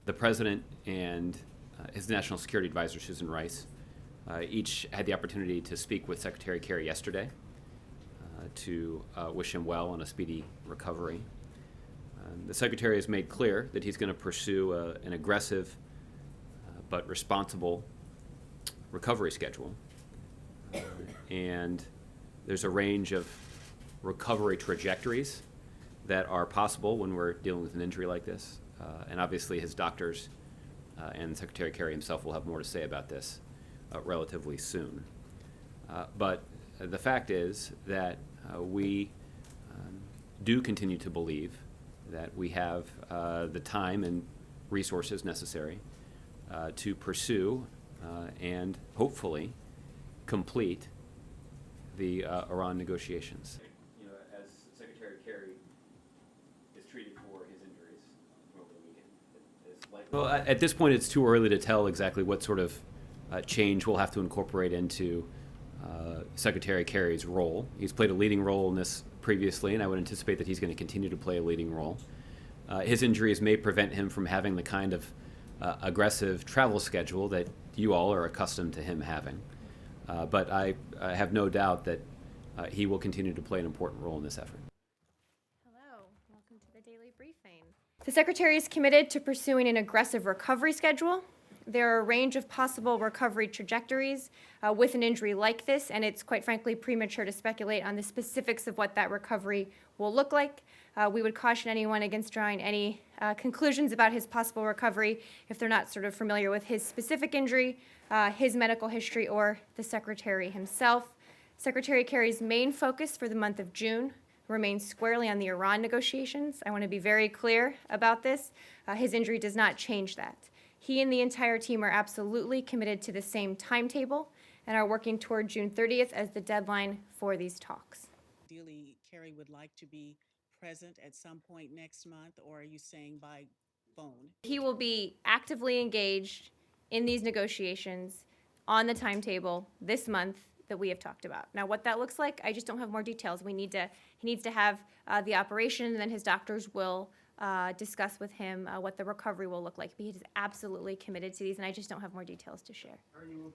The President and his National Security Advisor, Susan Rice, each had the opportunity to speak with Secretary Kerry yesterday to wish him well on a speedy recovery. The Secretary has made clear that he's going to pursue an aggressive but responsible recovery schedule. And there's a range of recovery trajectories that are possible when we're dealing with an injury like this. And obviously his doctors and Secretary Kerry himself will have more to say about this relatively soon. But the fact is that we do continue to believe that we have the time and resources necessary to pursue and hopefully complete the Iran negotiations. You know, as Secretary Kerry is treated for his injuries over the weekend, well, at this point, it's too early to tell exactly what sort of change we'll have to incorporate into Secretary Kerry's role. He's played a leading role in this previously, and I would anticipate that he's going to continue to play a leading role. His injuries may prevent him from having the kind of aggressive travel schedule that you all are accustomed to him having. But I have no doubt that he will continue to play an important role in this effort. Hello, welcome to the Daily Briefing. The Secretary is committed to pursuing an aggressive recovery schedule. There are a range of possible recovery trajectories with an injury like this, and it's quite frankly premature to speculate on the specifics of what that recovery will look like. We would caution anyone against drawing any conclusions about his possible recovery if they're not sort of familiar with his specific injury, his medical history, or the Secretary himself. Secretary Kerry's main focus for the month of June remains squarely on the Iran negotiations. I want to be very clear about this. His injury does not change that. He and the entire team are absolutely committed to the same timetable and are working toward June 30th as the deadline for these talks. Ideally, Kerry would like to be present at some point next month, or are you saying by phone? He will be actively engaged in these negotiations on the timetable this month that we have talked about. Now, what that looks like, I just don't have more details. He needs to have the operation, and then his doctors will discuss with him what the recovery will look like. But he is absolutely committed to these, and I just don't have more details to share. Everyone.